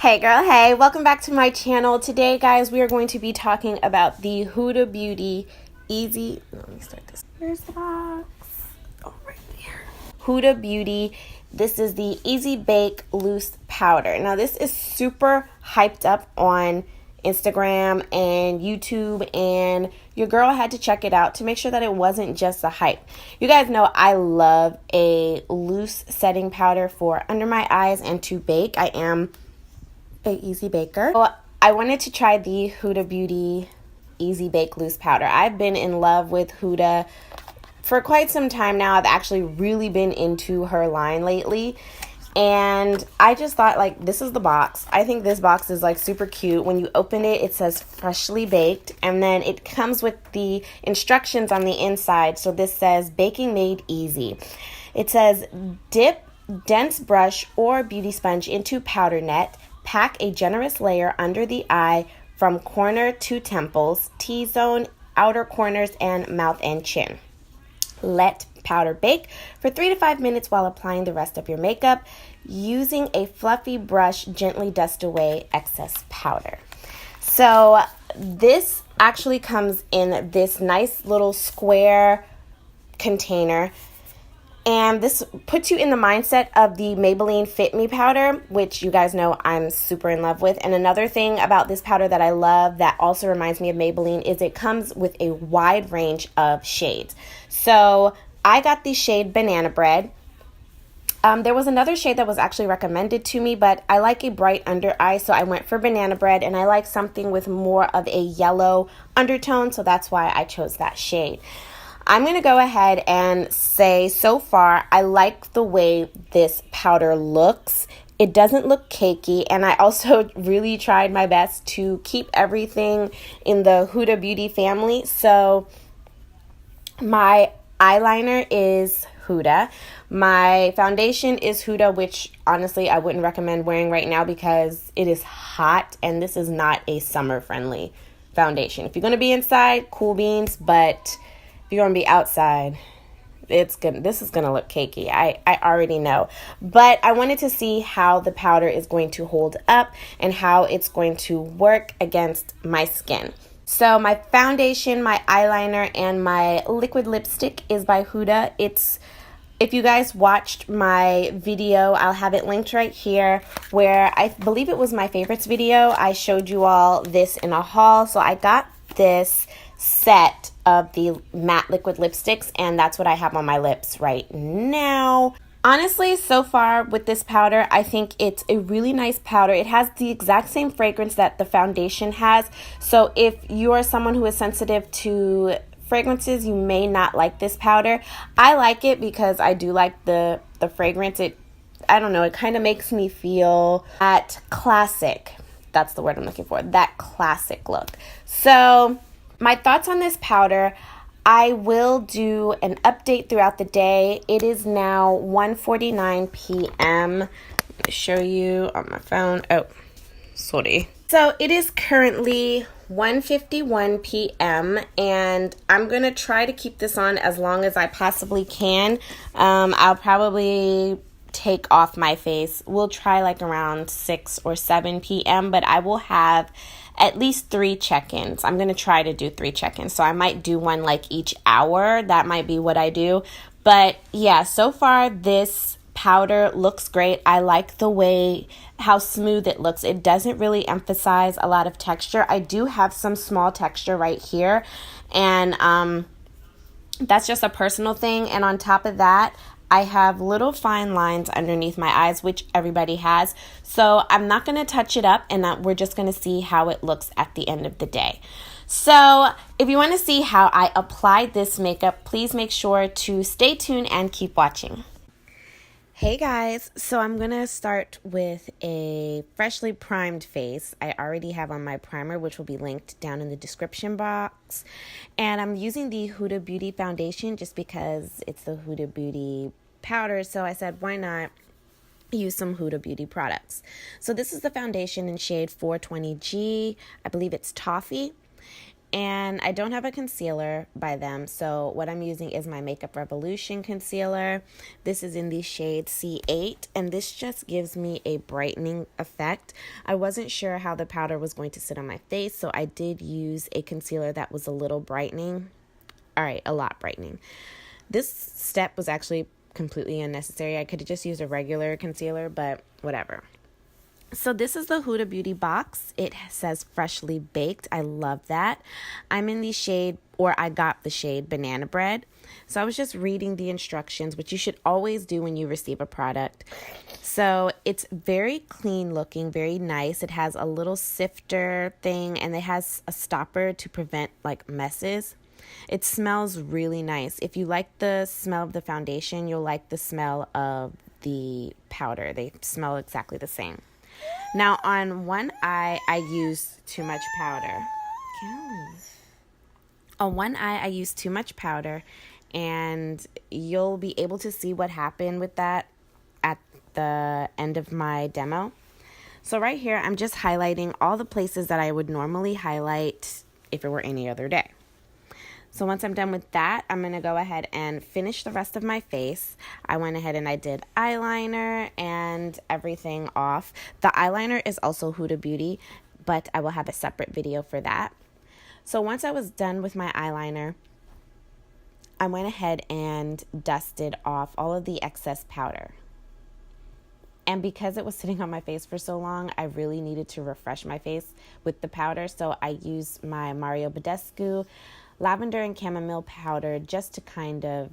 Hey girl, hey, welcome back to my channel. Today, guys, we are going to be talking about the Huda Beauty Easy, let me start this. Where's the box? Oh, right here. Huda Beauty, this is the Easy Bake Loose Powder. Now, this is super hyped up on Instagram and YouTube, and your girl had to check it out to make sure that it wasn't just a hype. You guys know I love a loose setting powder for under my eyes and to bake. I am an easy baker. So I wanted to try the Huda Beauty Easy Bake Loose Powder. I've been in love with Huda for quite some time now. I've actually really been into her line lately. And I just thought, like, this is the box. I think this box is, like, super cute. When you open it, it says freshly baked. And then it comes with the instructions on the inside. So this says baking made easy. It says dip dense brush or beauty sponge into powder net. Pack a generous layer under the eye from corner to temples, T-zone, outer corners, and mouth and chin. Let powder bake for 3 to 5 minutes while applying the rest of your makeup. Using a fluffy brush, gently dust away excess powder. So this actually comes in this nice little square container. And this puts you in the mindset of the Maybelline Fit Me powder, which you guys know I'm super in love with. And another thing about this powder that I love that also reminds me of Maybelline is it comes with a wide range of shades. So I got the shade Banana Bread. There was another shade that was actually recommended to me, but I like a bright under eye, so I went for Banana Bread, and I like something with more of a yellow undertone, so that's why I chose that shade. I'm going to go ahead and say, so far, I like the way this powder looks. It doesn't look cakey, and I also really tried my best to keep everything in the Huda Beauty family. So my eyeliner is Huda. My foundation is Huda, which honestly I wouldn't recommend wearing right now because it is hot, and this is not a summer-friendly foundation. If you're going to be inside, cool beans, but if you're going to be outside, this is going to look cakey. I already know. But I wanted to see how the powder is going to hold up and how it's going to work against my skin. So my foundation, my eyeliner, and my liquid lipstick is by Huda. If you guys watched my video, I'll have it linked right here, where I believe it was my favorites video. I showed you all this in a haul. So I got this set of the matte liquid lipsticks, and that's what I have on my lips right now. Honestly, so far with this powder, I think it's a really nice powder. It has the exact same fragrance that the foundation has. So if you are someone who is sensitive to fragrances, you may not like this powder. I like it because I do like the fragrance. I don't know, it kind of makes me feel that classic. That's the word I'm looking for. That classic look. So my thoughts on this powder, I will do an update throughout the day. It is now 1:49 p.m. Let me show you on my phone. Oh, sorry. So it is currently 1:51 p.m. and I'm going to try to keep this on as long as I possibly can. I'll probably take off my face. We'll try like around 6 or 7 p.m. but I will have at least 3 check-ins. I'm going to try to do 3 check-ins. So I might do one like each hour. That might be what I do. But yeah, so far this powder looks great. I like the way how smooth it looks. It doesn't really emphasize a lot of texture. I do have some small texture right here, and that's just a personal thing. And on top of that, I have little fine lines underneath my eyes, which everybody has. So I'm not going to touch it up, and we're just going to see how it looks at the end of the day. So if you want to see how I applied this makeup, please make sure to stay tuned and keep watching. Hey guys, so I'm going to start with a freshly primed face. I already have on my primer, which will be linked down in the description box. And I'm using the Huda Beauty foundation just because it's the Huda Beauty powder. So I said, why not use some Huda Beauty products? So this is the foundation in shade 420G. I believe it's Toffee. And I don't have a concealer by them, so what I'm using is my Makeup Revolution concealer. This is in the shade C8, and this just gives me a brightening effect. I wasn't sure how the powder was going to sit on my face, so I did use a concealer that was a little brightening. All right, a lot brightening. This step was actually completely unnecessary. I could have just used a regular concealer, but whatever. So this is the Huda Beauty box. It says freshly baked. I love that. I'm in the shade, or I got the shade Banana Bread. So I was just reading the instructions, which you should always do when you receive a product. So it's very clean looking, very nice. It has a little sifter thing, and it has a stopper to prevent like messes. It smells really nice. If you like the smell of the foundation, you'll like the smell of the powder. They smell exactly the same. Now, on one eye, I use too much powder. On one eye, I use too much powder, and you'll be able to see what happened with that at the end of my demo. So right here, I'm just highlighting all the places that I would normally highlight if it were any other day. So once I'm done with that, I'm going to go ahead and finish the rest of my face. I went ahead and I did eyeliner and everything off. The eyeliner is also Huda Beauty, but I will have a separate video for that. So once I was done with my eyeliner, I went ahead and dusted off all of the excess powder. And because it was sitting on my face for so long, I really needed to refresh my face with the powder. So I used my Mario Badescu lavender and chamomile powder just to kind of,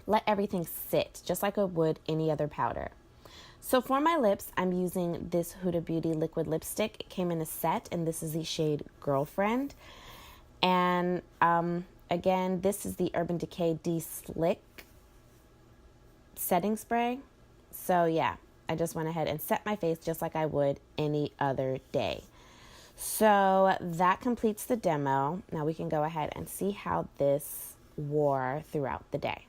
let everything sit just like I would any other powder. So for my lips, I'm using this Huda Beauty liquid lipstick. It came in a set, and this is the shade Girlfriend. And again, this is the Urban Decay De-Slick setting spray. So yeah, I just went ahead and set my face just like I would any other day. So that completes the demo. Now we can go ahead and see how this wore throughout the day.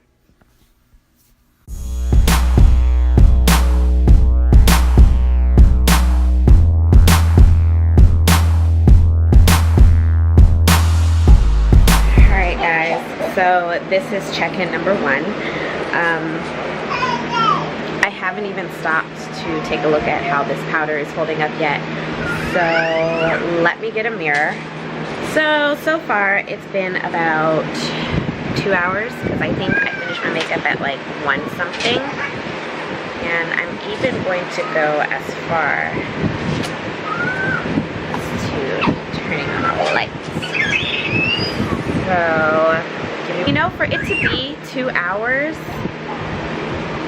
Alright guys, so this is check-in number 1. I haven't even stopped to take a look at how this powder is holding up yet. So let me get a mirror. So far it's been about 2 hours, because I think I finished my makeup at like 1 something. And I'm even going to go as far as to turning on all the lights. So, for it to be 2 hours,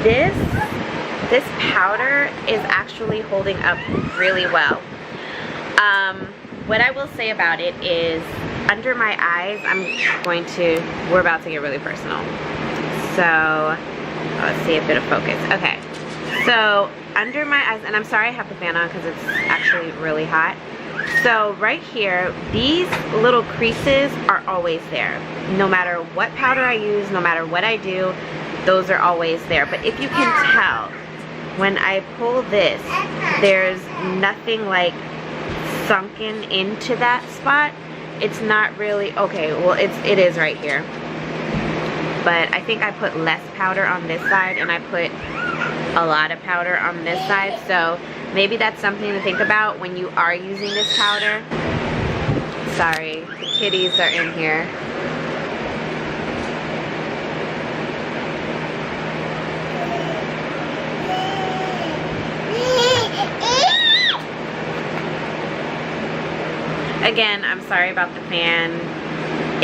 this powder is actually holding up really well. What I will say about it is, under my eyes, we're about to get really personal. So, let's see if it'll focus. Okay, so under my eyes, and I'm sorry I have the fan on because it's actually really hot. So right here, these little creases are always there. No matter what powder I use, no matter what I do, those are always there. But if you can tell, when I pull this, there's nothing like sunken into that spot. It's not really, okay, well it is right here. But I think I put less powder on this side and I put a lot of powder on this side. So maybe that's something to think about when you are using this powder. Sorry, the kitties are in here. Again, I'm sorry about the fan.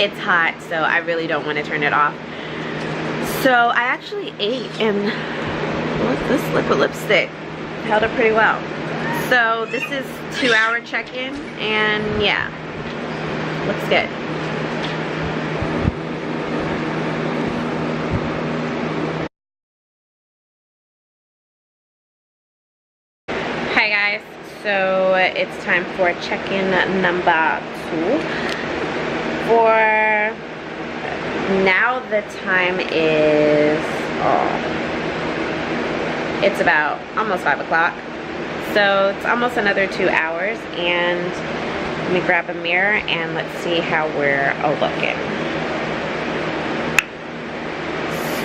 It's hot, so I really don't want to turn it off. So I actually ate, and look, this liquid lipstick held up pretty well. So this is 2-hour check-in, and yeah, looks good. Hi guys, so it's time for check-in number 2. For now, the time is, it's about almost 5 o'clock. So it's almost another 2 hours, and Let me grab a mirror and let's see how we're looking.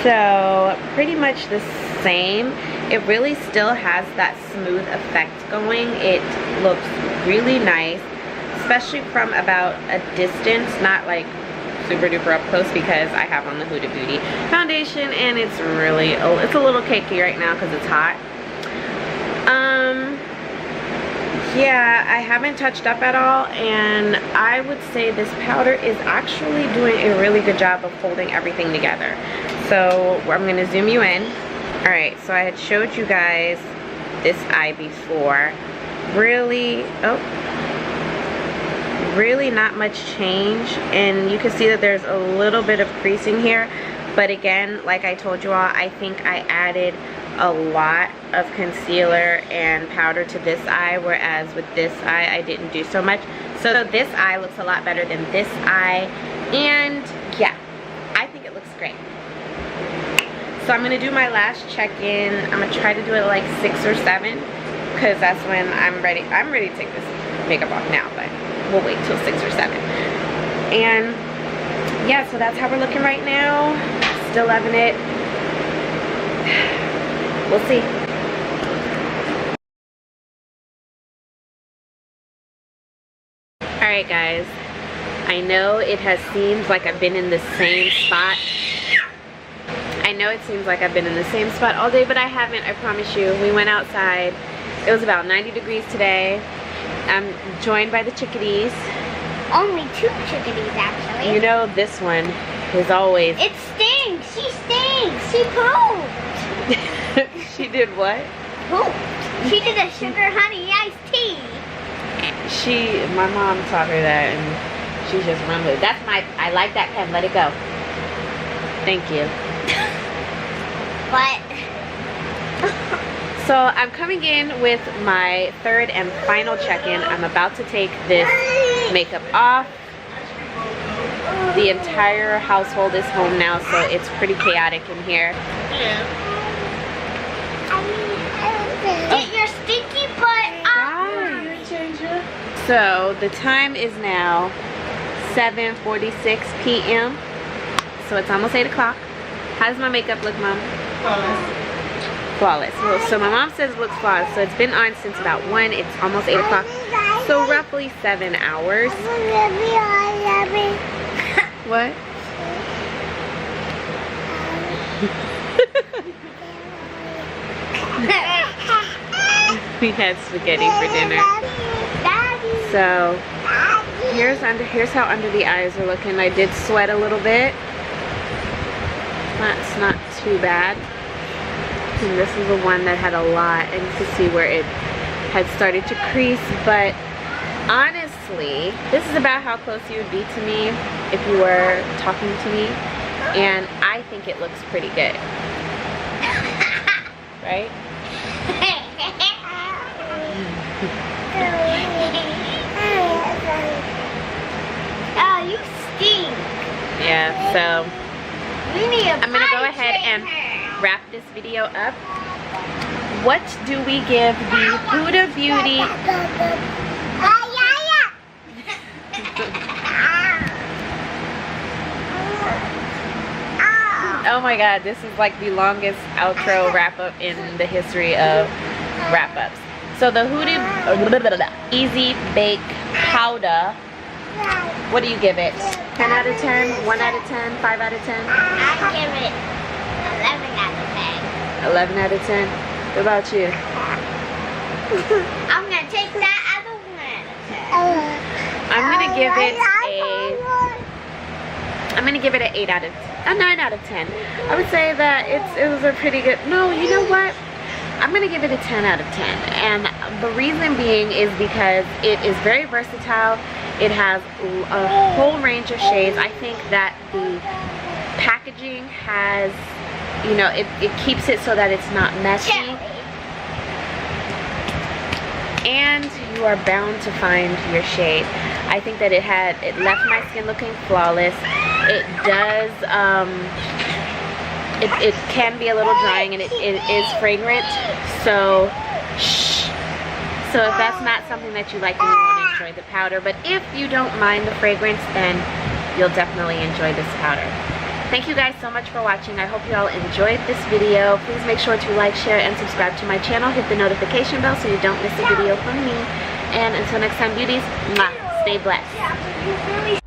So pretty much the same. It really still has that smooth effect going. It looks really nice, especially from about a distance, not like super duper up close, because I have on the Huda Beauty foundation and it's really, it's a little cakey right now because it's hot. Yeah, I haven't touched up at all, and I would say this powder is actually doing a really good job of holding everything together. So I'm going to zoom you in. Alright, so I had showed you guys this eye before. Really, really not much change, and you can see that there's a little bit of creasing here, but again, like I told you all, I think I added a lot of concealer and powder to this eye, whereas with this eye I didn't do so much. So this eye looks a lot better than this eye, and yeah, I think it looks great. So I'm gonna do my last check-in. I'm gonna try to do it like 6 or 7, because that's when I'm ready to take this makeup off now, but we'll wait till 6 or 7. And yeah, so that's how we're looking right now. Still loving it. We'll see. Alright guys, I know it has seemed like I've been in the same spot. I know it seems like I've been in the same spot all day, but I haven't, I promise you. We went outside. It was about 90 degrees today. I'm joined by the chickadees. Only 2 chickadees, actually. You know this one is always... It stinks. She stinks. She pooped. She did what? Pooped. She did a sugar honey iced tea. My mom taught her that, and she's just run with it. That's I like that pen. Let it go. Thank you. But... So I'm coming in with my 3rd and final check-in. I'm about to take this makeup off. The entire household is home now, so it's pretty chaotic in here. Get your stinky butt up. So the time is now 7:46 p.m. So it's almost 8 o'clock. How does my makeup look, Mom? Flawless. Well, so my mom says it looks flawless. So it's been on since about 1. It's almost 8 o'clock. So roughly 7 hours. What? We had spaghetti for dinner. So here's how under the eyes are looking. I did sweat a little bit. That's not too bad. And this is the one that had a lot, and you can see where it had started to crease. But honestly, this is about how close you would be to me if you were talking to me, and I think it looks pretty good. Right? Oh, you stink. Yeah, so I'm gonna go ahead and her. wrap this video up. What do we give the Huda Beauty? Oh my god, this is like the longest outro wrap up in the history of wrap ups. So the Huda Easy Bake Powder, what do you give it? 10 out of 10, 1 out of 10, 5 out of 10? I give it 11 out of 10. 11 out of 10. What about you? I'm gonna take that as a 1 out of 10. I'm gonna give it an 8 out of 10. A 9 out of 10. I would say that it was a pretty good. No, you know what? I'm gonna give it a 10 out of 10, and the reason being is because it is very versatile. It has a whole range of shades. I think that the packaging has, you know, it keeps it so that it's not messy, and you are bound to find your shade. I think that it left my skin looking flawless. It does it can be a little drying, and it is fragrant, so So if that's not something that you like, then you won't enjoy the powder. But if you don't mind the fragrance, then you'll definitely enjoy this powder. Thank you guys so much for watching. I hope you all enjoyed this video. Please make sure to like, share, and subscribe to my channel. Hit the notification bell so you don't miss a video from me. And until next time, beauties, mwah, stay blessed.